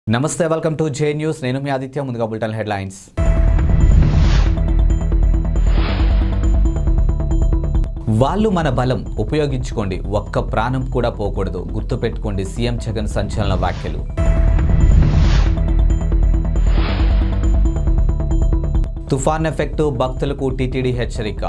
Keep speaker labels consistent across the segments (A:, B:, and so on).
A: నమస్తే, welcome to J news. నేను మీ ఆదిత్య. ముందుగా బులెటిన్ హెడ్లైన్స్. వాళ్ళు మన బలం ఉపయోగించుకోండి, ఒక్క ప్రాణం కూడా పోకూడదు, గుర్తుపెట్టుకోండి సీఎం జగన్ సంచలన వ్యాఖ్యలు. తుఫాన్ ఎఫెక్టు, భక్తులకు టీటీడీ హెచ్చరిక.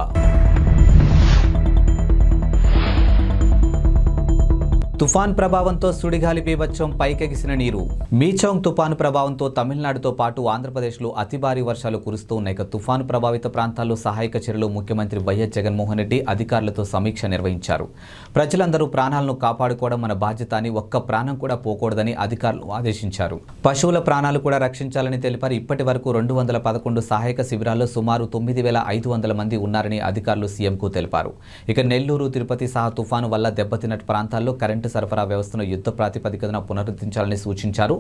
A: తుఫాన్ ప్రభావంతో సుడిగాలి బీభత్సం, పైకెగిసిన నీరు. మీచౌంగ్ తుఫాను ప్రభావంతో తమిళనాడుతో పాటు ఆంధ్రప్రదేశ్లో అతి భారీ వర్షాలు కురుస్తూ ఉన్నాయి. తుఫాను ప్రభావిత ప్రాంతాల్లో సహాయక చర్యలు ముఖ్యమంత్రి వైఎస్ జగన్మోహన్ రెడ్డి అధికారులతో సమీక్ష నిర్వహించారు. ప్రజలందరూ ప్రాణాలను కాపాడుకోవడం మన బాధ్యత అని, ఒక్క ప్రాణం కూడా పోకూడదని అధికారులు ఆదేశించారు. పశువుల ప్రాణాలు కూడా రక్షించాలని తెలిపారు. ఇప్పటి వరకు 211 సహాయక శిబిరాల్లో సుమారు 9,500 మంది ఉన్నారని అధికారులు సీఎంకు తెలిపారు. ఇక నెల్లూరు, తిరుపతి సహా తుఫాను వల్ల దెబ్బతిన్న ప్రాంతాల్లో కరెంటు సరఫరా వ్యవస్థను యుద్ధ ప్రాతిపదికన పునరుద్ధరించాలని సూచించారు.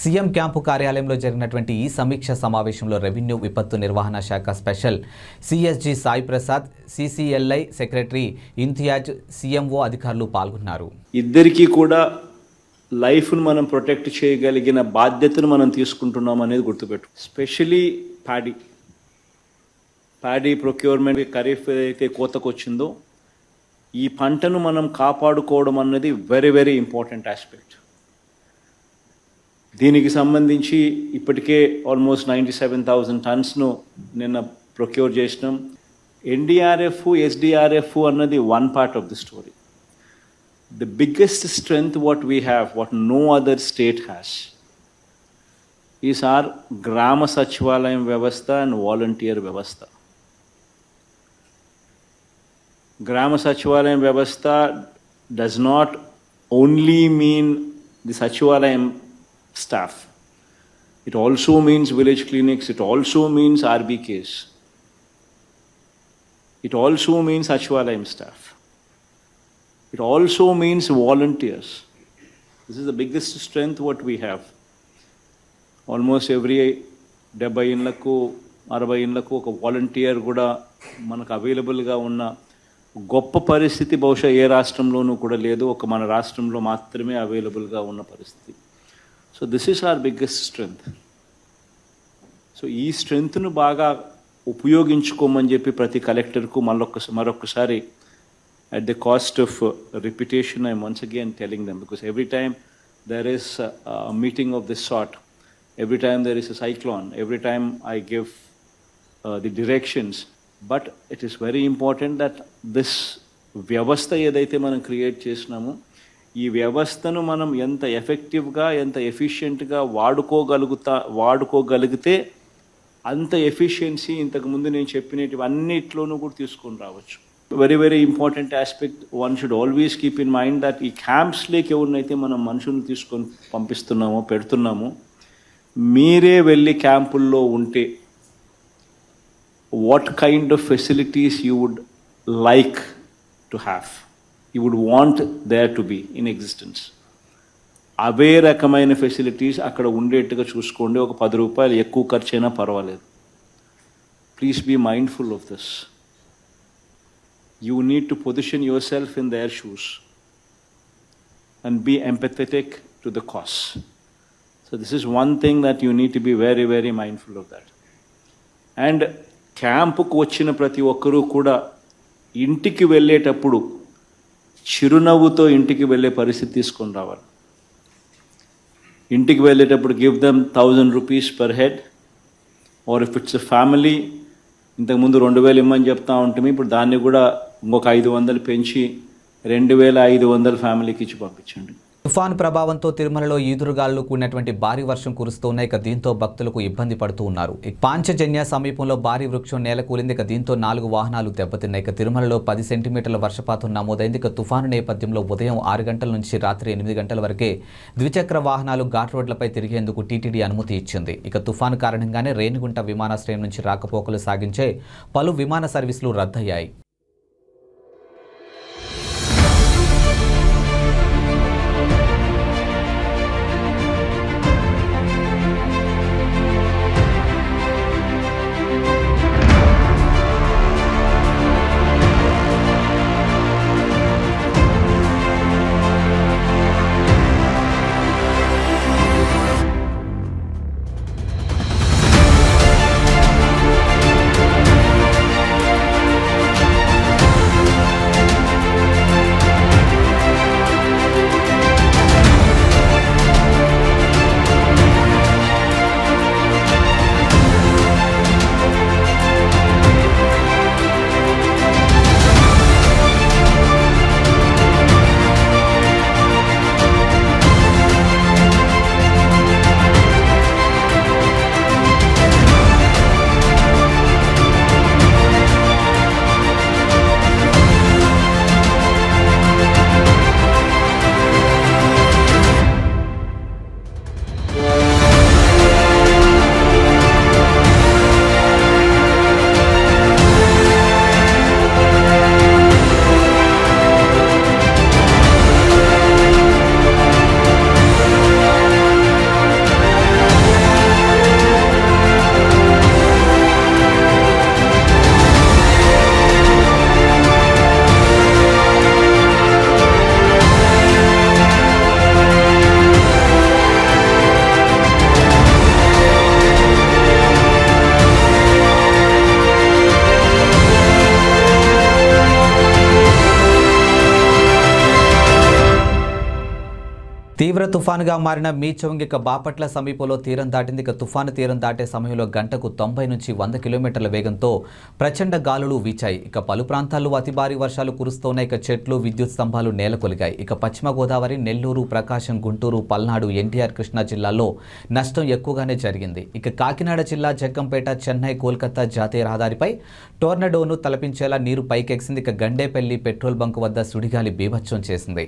A: సీఎం క్యాంపు కార్యాలయంలో జరిగినటువంటి ఈ సమీక్ష సమావేశంలో రెవెన్యూ విపత్తు నిర్వహణ శాఖ special CS G Sai Prasad, CCLA secretary Imtiaz, CMO అధికారులు పాల్గొన్నారు.
B: ఇద్దరికీ కూడా లైఫ్ను మనం ప్రొటెక్ట్ చేయగలిగిన బాధ్యతను మనం తీసుకుంటున్నాం అనేది గుర్తుపెట్టు. స్పెషలీ ప్యాడీ ప్రొక్యూర్మెంట్, ఖరీఫ్ ఏదైతే కోతకు వచ్చిందో ఈ పంటను మనం కాపాడుకోవడం అన్నది వెరీ వెరీ ఇంపార్టెంట్ ఆస్పెక్ట్. దీనికి సంబంధించి ఇప్పటికే ఆల్మోస్ట్ 97,000 టన్స్ను నిన్న ప్రొక్యూర్ చేసినాం. ఎన్డీఆర్ఎఫ్, ఎస్డీఆర్ఎఫ్ అన్నది one part of the story. The biggest strength what we have, what no other state has, is our Grama Sachivalayam వ్యవస్థ అండ్ వాలంటీర్ వ్యవస్థ. Grama Sachivalayam Vyavastha does not only mean the Sachivalayam staff. It also means village clinics, it also means RBKs. It also means Sachivalayam staff. It also means volunteers. This is the biggest strength what we have. Almost every 70 inlaku 60 inlaku oka volunteer kuda manaku available ga unna గొప్ప పరిస్థితి బహుశా ఏ రాష్ట్రంలోనూ కూడా లేదు. ఒక మన రాష్ట్రంలో మాత్రమే అవైలబుల్గా ఉన్న పరిస్థితి. So this is our biggest strength. So ఈ స్ట్రెంగ్త్ను బాగా ఉపయోగించుకోమని చెప్పి ప్రతి కలెక్టర్కు మరొకసారి at the cost of repetition, I'm once again telling them, because every time there is a meeting of this sort, every time there is a cyclone, every time I give the directions, but it is very important that this వ్యవస్థ ఏదైతే మనం create చేసినామో ఈ వ్యవస్థను మనం ఎంత ఎఫెక్టివ్గా, ఎంత ఎఫిషియెంట్గా వాడుకోగలిగితే అంత ఎఫిషియన్సీ ఇంతకుముందు నేను చెప్పినవి అన్నిట్లోనూ కూడా తీసుకొని రావచ్చు. Very very important aspect. One should always keep in mind that ఈ క్యాంప్స్లోకి ఎవరినైతే మనం మనుషులను తీసుకొని పెడుతున్నామో మీరే వెళ్ళి క్యాంపుల్లో ఉంటే what kind of facilities you would like to have, you would want there to be in existence. అవే రకమైన ఫెసిలిటీస్ అక్కడ ఉండేట్టుగా చూసుకోండి. ఒక 10 రూపాయలు ఎక్కువ ఖర్చు అయినా పర్వాలేదు. Please be mindful of this. You need to position yourself in their shoes and be empathetic to the cause. So this is one thing that you need to be very very mindful of that. And క్యాంపుకు వచ్చిన ప్రతి ఒక్కరూ కూడా ఇంటికి వెళ్ళేటప్పుడు చిరునవ్వుతో ఇంటికి వెళ్ళే పరిస్థితి తీసుకొని రావాలి. ఇంటికి వెళ్ళేటప్పుడు give them 1,000 rupees per head, or if it's a family, ఇంతకుముందు 2,000 ఇమ్మని చెప్తా ఉంటుంది, ఇప్పుడు దాన్ని కూడా ఇంకొక 500 పెంచి 2,500 ఫ్యామిలీకి ఇచ్చి పంపించండి.
A: తుఫాను ప్రభావంతో తిరుమలలో ఈదురుగాలు కూడినటువంటి భారీ వర్షం కురుస్తున్నాయి. దీంతో భక్తులకు ఇబ్బంది పడుతూ ఉన్నారు. పాంచజన్య సమీపంలో భారీ వృక్షం నేలకూలింది. దీంతో 4 వాహనాలు దెబ్బతిన్నాయి. తిరుమలలో 10 సెంటీమీటర్ల వర్షపాతం నమోదైంది. తుఫాను నేపథ్యంలో ఉదయం 6 గంటల నుంచి రాత్రి 8 గంటల వరకే ద్విచక్ర వాహనాలు ఘాట్ రోడ్లపై తిరిగేందుకు టీటీడీ అనుమతి ఇచ్చింది. తుఫాను కారణంగానే రేణిగుంట విమానాశ్రయం నుంచి రాకపోకలు సాగించే పలు విమాన సర్వీసులు రద్దయ్యాయి. తీవ్ర తుఫానుగా మారిన మీచౌంగ్ ఇక బాపట్ల సమీపంలో తీరం దాటింది. ఇక తుఫాను తీరం దాటే సమయంలో గంటకు 90 నుంచి 100 కిలోమీటర్ల వేగంతో ప్రచండ గాలులు వీచాయి. ఇక పలు ప్రాంతాల్లో అతి భారీ వర్షాలు కురుస్తున్నాయి. ఇక చెట్లు, విద్యుత్ స్తంభాలు నేలకొలిగాయి. ఇక పశ్చిమ గోదావరి, నెల్లూరు, ప్రకాశం, గుంటూరు, పల్నాడు, ఎన్టీఆర్, కృష్ణా జిల్లాల్లో నష్టం ఎక్కువగానే జరిగింది. ఇక కాకినాడ జిల్లా జగ్గంపేట, చెన్నై, కోల్కతా జాతీయ రహదారిపై టోర్నడోను తలపించేలా నీరు పైకెక్సింది. ఇక గండేపల్లి పెట్రోల్ బంక్ వద్ద సుడిగాలి బీభత్సం చేసింది.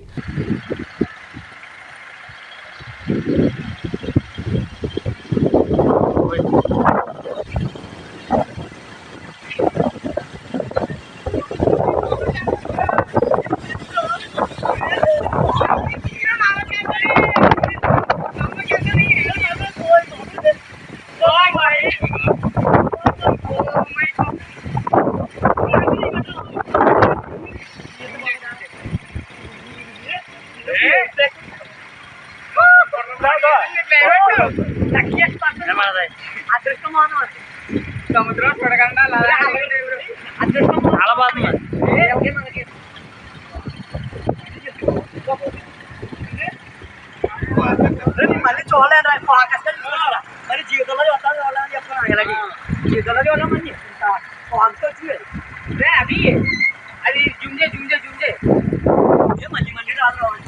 C: సముద్రం చూడకుండా చాలా బాగుంది. మళ్ళీ చూడలేదు ఫోకస్ మరి జీవితంలో చూస్తాను చూడాలని చెప్తున్నాను. ఇలాగే జీవితంలో చూడమని ఫోకస్ వచ్చింది అది అది జుంజే జుంజే జుంజే మళ్ళీ మళ్ళీ రాదు అవి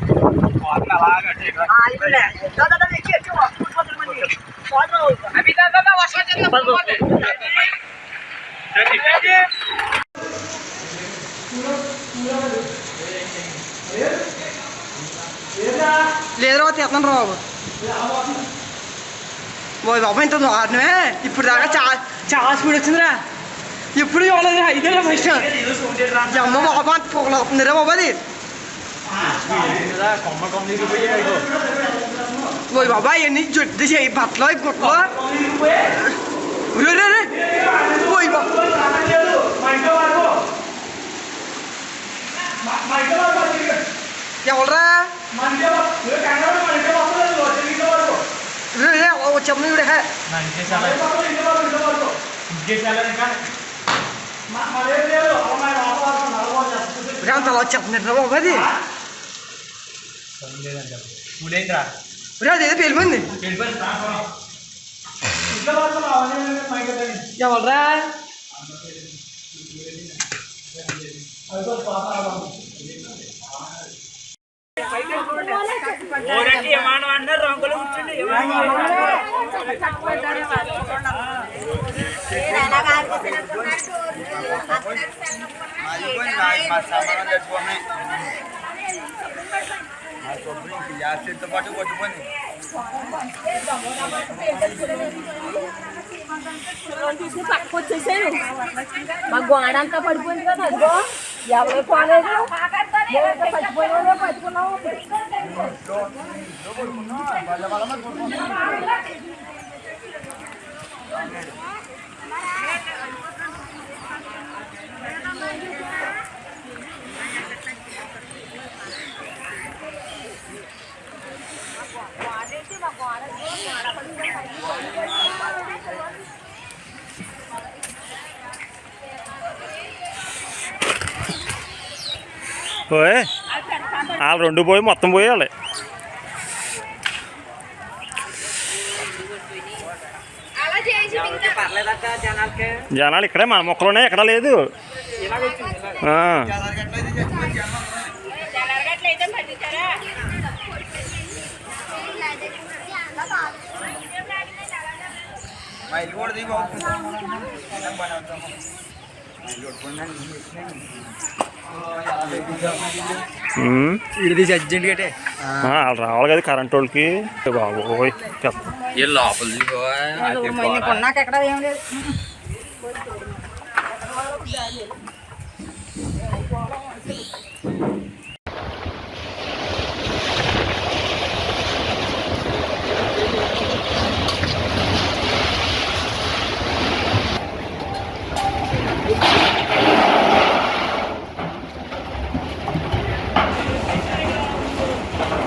C: లేదు రా తీస్తాను రా బాబు. బాబు బాబు ఇంత దారుణమే. ఇప్పుడు దాకా చాలా స్పీడ్ వచ్చిందిరా. ఎప్పుడు చూడలేదురా. ఇదేరా ఫస్ట్ అమ్మ బాబు అంత పొగలు అవుతుందిరా బాబు. అది ఓయ్ బాబా ఎన్ని జుట్టు చేయి బట్టలు గుట్టలు ఓయ్ ఎవరా వచ్చాము ఇవిడే అంత అలా వచ్చేస్తున్నట్టు బాబు. అది అదేదో పేలిపోయింది. ఎవరా రంగులు కూర్చుండి పాటు కొట్టుకొని
D: తీసుకుని పక్కకు వచ్చేసాను. మా గోడ అంతా పడిపోయింది కదా. అదిగో ఎవరో పోలేదు. పడిపోయినా పట్టుకున్నావు.
E: పోయి వాళ్ళు రెండు పోయి మొత్తం పోయాలి. జనాలు ఇక్కడే మన మొక్కలోనే ఎక్కడ లేదు.
C: అర్జెంట్ గట్టే
E: వాళ్ళు రావాలి కదా కరెంట్ వాళ్ళకి. బాబోయ్
D: కొన్నాక ఎక్కడ ఏం లేదు.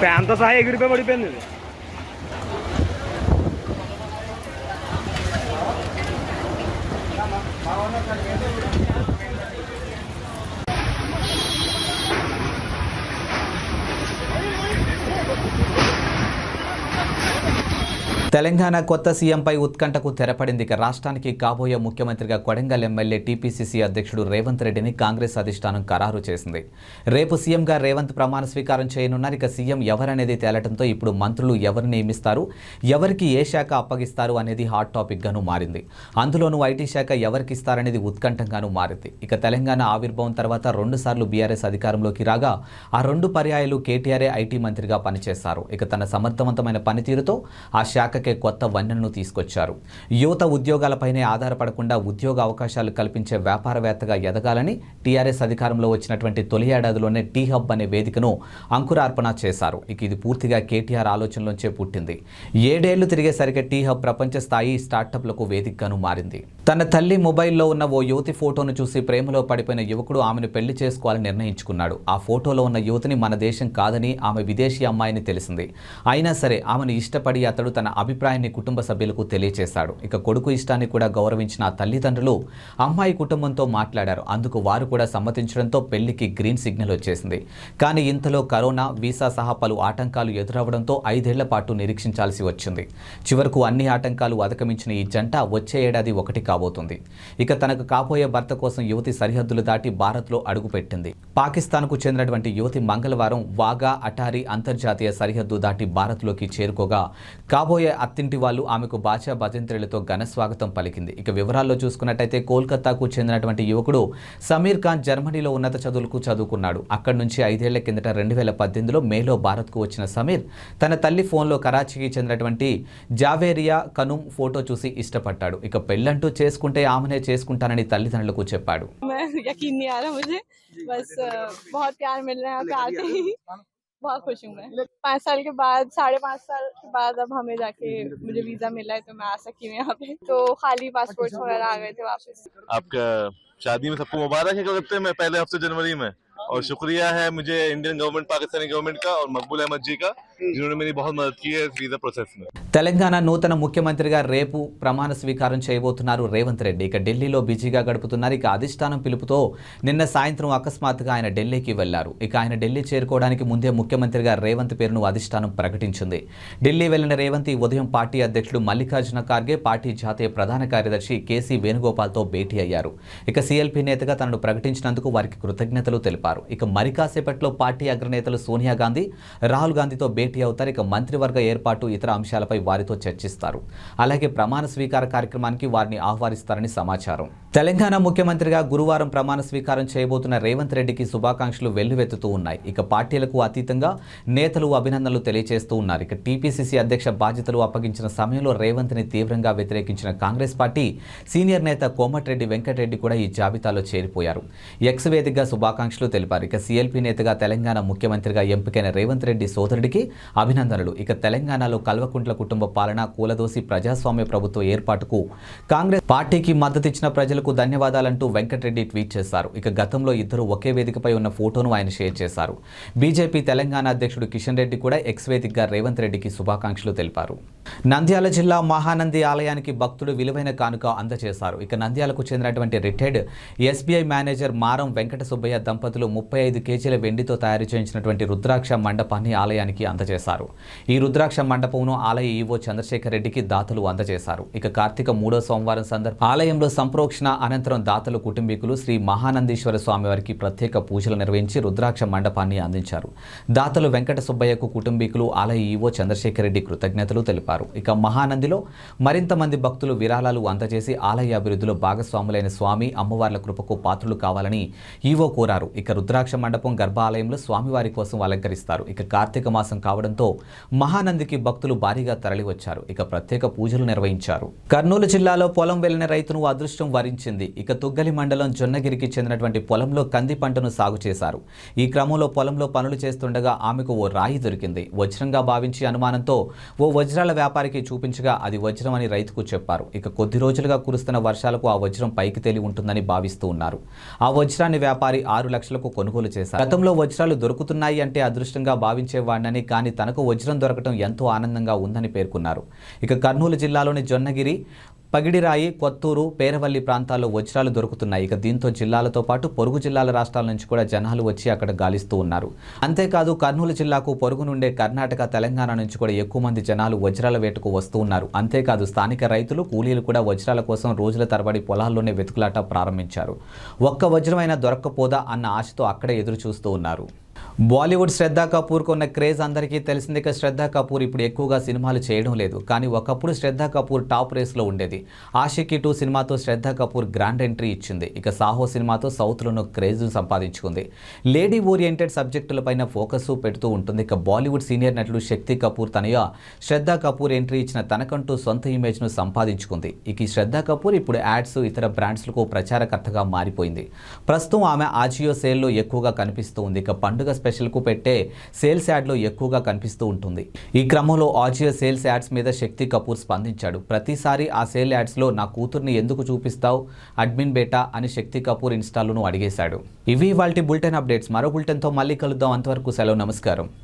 E: ఫ్యాన్తో సహా ఎగిరిపోయి పడిపోయింది.
A: తెలంగాణ కొత్త సీఎంపై ఉత్కంఠకు తెరపడింది. ఇక రాష్ట్రానికి కాబోయే ముఖ్యమంత్రిగా కొడంగల్ ఎమ్మెల్యే టీపీసీసీ అధ్యక్షుడు రేవంత్ రెడ్డిని కాంగ్రెస్ అధిష్టానం ఖరారు చేసింది. రేపు సీఎంగా రేవంత్ ప్రమాణ స్వీకారం చేయనున్నారు. ఇక సీఎం ఎవరనేది తేలటంతో ఇప్పుడు మంత్రులు ఎవరిని నియమిస్తారు, ఎవరికి ఏ శాఖ అప్పగిస్తారు అనేది హాట్ టాపిక్గాను మారింది. అందులోనూ ఐటీ శాఖ ఎవరికి ఇస్తారనేది ఉత్కంఠంగాను మారింది. ఇక తెలంగాణ ఆవిర్భావం తర్వాత 2 సార్లు బీఆర్ఎస్ అధికారంలోకి రాగా ఆ 2 పర్యాయాలు కేటీఆర్ఏ ఐటీ మంత్రిగా పనిచేశారు. ఇక తన సమర్థవంతమైన పనితీరుతో ఆ శాఖ కొత్త వన్నెలను తీసుకొచ్చారు. యువత ఉద్యోగాలపైనే ఆధారపడకుండా ఉద్యోగ అవకాశాలు కల్పించే వ్యాపారవేత్తగా ఎదగాలని టీఆర్ఎస్ అధికారంలో వచ్చినటువంటి తొలి ఏడాదిలోనే టీ హబ్ అనే వేదికను అంకురార్పణ చేశారు. ఇక ఇది పూర్తిగా కేటీఆర్ ఆలోచనలోంచే పుట్టింది. 7 ఏళ్లు తిరిగేసరికి టీ హబ్ ప్రపంచ స్థాయి స్టార్టప్లకు వేదికగాను మారింది. తన తల్లి మొబైల్లో ఉన్న ఓ యువతి ఫోటోను చూసి ప్రేమలో పడిపోయిన యువకుడు ఆమెను పెళ్లి చేసుకోవాలని నిర్ణయించుకున్నాడు. ఆ ఫోటోలో ఉన్న యువతిని మన దేశం కాదని, ఆమె విదేశీ అమ్మాయిని తెలిసింది. అయినా సరే ఆమెను ఇష్టపడి అతడు తన అభిప్రాయాన్ని కుటుంబ సభ్యులకు తెలియజేశాడు. ఇక కొడుకు ఇష్టాన్ని కూడా గౌరవించిన ఆ తల్లిదండ్రులు అమ్మాయి కుటుంబంతో మాట్లాడారు. అందుకు వారు కూడా సమ్మతించడంతో పెళ్లికి గ్రీన్ సిగ్నల్ వచ్చేసింది. కానీ ఇంతలో కరోనా, వీసా సహా పలు ఆటంకాలు ఎదురవడంతో 5 ఏళ్ల పాటు నిరీక్షించాల్సి వచ్చింది. చివరకు అన్ని ఆటంకాలు అధిగమించిన ఈ జంట వచ్చే ఏడాది ఒకటి కాబోతుంది. ఇక తనకు కాబోయే భర్త కోసం యువతి సరిహద్దులు దాటి భారత్లో అడుగుపెట్టింది. పాకిస్తాన్కు చెందినటువంటి యువతి మంగళవారం వాగా అటారీ అంతర్జాతీయ సరిహద్దు దాటి భారత్లోకి చేరుకోగా కాబోయే అత్తింటి వాళ్ళు ఆమెకు బాచా భజంత్రులతో ఘన స్వాగతం పలికింది. ఇక వివరాల్లో చూసుకున్నట్టయితే కోల్కతాకు చెందినటువంటి యువకుడు సమీర్ ఖాన్ జర్మనీలో ఉన్నత చదువులకు చదువుకున్నాడు. అక్కడి నుంచి 5 ఏళ్ల కిందట 2018లో మేలో భారత్కు వచ్చిన సమీర్ తన తల్లి ఫోన్లో కరాచీకి చెందినటువంటి జావేరియా కనుమ్ ఫోటో చూసి ఇష్టపడ్డాడు. ఇక పెళ్ళంటూ చేసుకుంటే ఆమెనే చేసుకుంటానని తల్లిదండ్రులకు చెప్పాడు.
F: बहुत खुश हूँ मैं। 5 साल के बाद 5.5 साल के बाद अब हमें जाके मुझे वीजा मिला है तो मैं आ सकी हूँ यहाँ पे। तो खाली पासपोर्ट वगैरह आ गए थे वापस।
G: आपका शादी में सबको मुबारक है करते हैं मैं पहले हफ्ते जनवरी में, और शुक्रिया है मुझे इंडियन गवर्नमेंट, पाकिस्तानी गवर्नमेंट का और मकबूल अहमद जी का, जिन्होंने मेरी बहुत मदद की है इस वीजा प्रोसेस में।
A: తెలంగాణ నూతన ముఖ్యమంత్రిగా రేపు ప్రమాణ స్వీకారం చేయబోతున్నారు రేవంత్ రెడ్డి. ఇక ఢిల్లీలో బిజీగా గడుపుతున్నారు. ఇక అధిష్టానం పిలుపుతో నిన్న సాయంత్రం అకస్మాత్తుగా ఆయన ఢిల్లీకి వెళ్లారు. ఇక ఆయన ఢిల్లీ చేరుకోవడానికి ముందే ముఖ్యమంత్రిగా రేవంత్ పేరును అధిష్టానం ప్రకటించింది. ఢిల్లీ వెళ్లిన రేవంత్ ఈ ఉదయం పార్టీ అధ్యక్షుడు మల్లికార్జున ఖార్గే, పార్టీ జాతీయ ప్రధాన కార్యదర్శి కేసీ వేణుగోపాల్తో భేటీ అయ్యారు. ఇక సీఎల్పీ నేతగా తనను ప్రకటించినందుకు వారికి కృతజ్ఞతలు తెలిపారు. ఇక మరి కాసేపట్లో పార్టీ అగ్రనేతలు సోనియా గాంధీ, రాహుల్ గాంధీతో భేటీ అవుతారు. ఇక మంత్రివర్గ ఏర్పాటు, ఇతర అంశాలపై వారితో చర్చిస్తారు. అలాగే ప్రమాణ స్వీకార కార్యక్రమానికి వారిని ఆహ్వానిస్తారని సమాచారం. తెలంగాణ ముఖ్యమంత్రిగా గురువారం ప్రమాణ స్వీకారం చేయబోతున్న రేవంత్ రెడ్డికి శుభాకాంక్షలు వెల్లువెత్తుతూ ఉన్నాయి. ఇక పార్టీలకు అతీతంగా నేతలు అభినందనలు తెలియజేస్తూ ఉన్నారు. ఇక టీపీసీసీ అధ్యక్ష బాధ్యతలు అప్పగించిన సమయంలో రేవంత్ని తీవ్రంగా వ్యతిరేకించిన కాంగ్రెస్ పార్టీ సీనియర్ నేత కోమటిరెడ్డి వెంకటరెడ్డి కూడా ఈ జాబితాలో చేరిపోయారు. ఎక్స్ వేదికగా శుభాకాంక్షలు తెలిపారు. ఇక సీఎల్పీ నేతగా తెలంగాణ ముఖ్యమంత్రిగా ఎంపికైన రేవంత్ రెడ్డి సోదరుడికి అభినందనలు. ఇక తెలంగాణలో కల్వకుంట్ల కుటుంబ పాలన కూలదోసి ప్రజాస్వామ్య ప్రభుత్వ ఏర్పాటుకు కాంగ్రెస్ పార్టీకి మద్దతిచ్చిన ప్రజలకు ధన్యవాదాలంటూ వెంకటరెడ్డి ట్వీట్ చేశారు. ఇక గతంలో ఇద్దరు ఒకే వేదికపై ఉన్న ఫోటోను ఆయన షేర్ చేశారు. బీజేపీ తెలంగాణ అధ్యక్షుడు కిషన్ రెడ్డి కూడా ఎక్స్ వేదికగా రేవంత్ రెడ్డికి శుభాకాంక్షలు తెలిపారు. నంద్యాల జిల్లా మహానంది ఆలయానికి భక్తుడు విలువైన కానుక అందజేశారు. ఇక నంద్యాలకు చెందినటువంటి రిటైర్డ్ ఎస్బీఐ మేనేజర్ మారం వెంకట సుబ్బయ్య దంపతులు 35 కేజీల వెండితో తయారు చేయించినటువంటి రుద్రాక్ష మండపాన్ని ఆలయానికి అందజేశారు. ఈ రుద్రాక్ష మండపంను ఆలయ ఈవో చంద్రశేఖర్ రెడ్డికి దాతలు అందజేశారు. ఇక కార్తీక 3వ సోమవారం సందర్భంగా ఆలయంలో సంప్రోక్షణ అనంతరం దాతలు కుటుంబీకులు శ్రీ మహానందీశ్వర స్వామివారికి ప్రత్యేక పూజలు నిర్వహించి రుద్రాక్ష మండపాన్ని అందించారు. దాతలు వెంకట సుబ్బయ్యకు కుటుంబీకులు ఆలయ ఈవో చంద్రశేఖర్ రెడ్డి కృతజ్ఞతలు తెలిపారు. ఇక మహానందిలో మరింత మంది భక్తులు విరాళాలు అందజేసి ఆలయ అభివృద్ధిలో భాగస్వాములైన స్వామి అమ్మవార్ల కృపకు పాత్రులు కావాలని ఈవో కోరారు. ఇక రుద్రాక్ష మండపం గర్భాలయంలో స్వామివారి కోసం అలంకరిస్తారు. ఇక కార్తీక మాసం కావడంతో మహానందికి భక్తులు భారీగా తరలివచ్చారు. ఇక ప్రత్యేక పూజలు నిర్వహించారు. కర్నూలు జిల్లాలో పొలం వెళ్లిన రైతును అదృష్టం వరించింది. ఇక తుగ్గలి మండలం జొన్నగిరికి చెందినటువంటి పొలంలో కంది పంటను సాగు చేశారు. ఈ క్రమంలో పొలంలో పనులు చేస్తుండగా ఆమెకు ఓ రాయి దొరికింది. వజ్రంగా భావించి అనుమానంతో ఓ వజ్రాల వ్యాపారికి చూపించగా అది వజ్రం అని రైతుకు చెప్పారు. ఇక కొద్ది రోజులుగా కురుస్తున్న వర్షాలకు ఆ వజ్రం పైకి తేలి ఉంటుందని భావిస్తూ ఉన్నారు. ఆ వజ్రాన్ని వ్యాపారి 6 లక్షలకు కొనుగోలు చేశారు. గతంలో వజ్రాలు దొరుకుతున్నాయి అంటే అదృష్టంగా భావించేవాడినని, కానీ తనకు వజ్రం దొరకడం ఎంతో ఆనందంగా ఉందని పేర్కొన్నారు. ఇక కర్నూలు జిల్లాలోని జొన్నగిరి పగిడిరాయి, కొత్తూరు, పేరవల్లి ప్రాంతాల్లో వజ్రాలు దొరుకుతున్నాయి. ఇక దీంతో జిల్లాలతో పాటు పొరుగు జిల్లాల రాష్ట్రాల నుంచి కూడా జనాలు వచ్చి అక్కడ గాలిస్తూ ఉన్నారు. అంతేకాదు కర్నూలు జిల్లాకు పొరుగు నుండే కర్ణాటక, తెలంగాణ నుంచి కూడా ఎక్కువ మంది జనాలు వజ్రాల వేటకు వస్తూ ఉన్నారు. అంతేకాదు స్థానిక రైతులు, కూలీలు కూడా వజ్రాల కోసం రోజుల తరబడి పొలాల్లోనే వెతుకులాట ప్రారంభించారు. ఒక్క వజ్రమైనా దొరక్కపోదా అన్న ఆశతో అక్కడే ఎదురు చూస్తూ ఉన్నారు. బాలీవుడ్ శ్రద్ధా కపూర్కు ఉన్న క్రేజ్ అందరికీ తెలిసింది. ఇక శ్రద్ధా కపూర్ ఇప్పుడు ఎక్కువగా సినిమాలు చేయడం లేదు. కానీ ఒకప్పుడు శ్రద్ధా కపూర్ టాప్ రేస్లో ఉండేది. ఆషికీ 2 సినిమాతో శ్రద్ధా కపూర్ గ్రాండ్ ఎంట్రీ ఇచ్చింది. ఇక సాహో సినిమాతో సౌత్లోనూ క్రేజ్ సంపాదించుకుంది. లేడీ ఓరియంటెడ్ సబ్జెక్టులపైన ఫోకస్ పెడుతూ ఉంటుంది. ఇక బాలీవుడ్ సీనియర్ నటుడు శక్తి కపూర్ తనయ శ్రద్ధా కపూర్ ఎంట్రీ ఇచ్చిన తనకంటూ సొంత ఇమేజ్ను సంపాదించుకుంది. ఇక ఈ శ్రద్ధా కపూర్ ఇప్పుడు యాడ్స్, ఇతర బ్రాండ్స్లకు ప్రచారకర్తగా మారిపోయింది. ప్రస్తుతం ఆమె ఆజియో సేల్లో ఎక్కువగా కనిపిస్తూ ఉంది. ఇక పండుగ స్పెషల్కు పెట్టే సేల్స్ యాడ్లో ఎక్కువగా కనిపిస్తూ ఉంటుంది. ఈ క్రమంలో ఆజియో సేల్స్ యాడ్స్ మీద శక్తి కపూర్ స్పందించాడు. ప్రతిసారి ఆ సేల్ యాడ్స్లో నా కూతుర్ని ఎందుకు చూపిస్తావు అడ్మిన్ బేటా అని శక్తి కపూర్ ఇన్స్టాలోనూ అడిగేశాడు. ఇవి ఇవాల్టి బులెటిన్ అప్డేట్స్. మరో బులెటిన్తో మళ్ళీ కలుద్దాం. అంతవరకు సెలవు, నమస్కారం.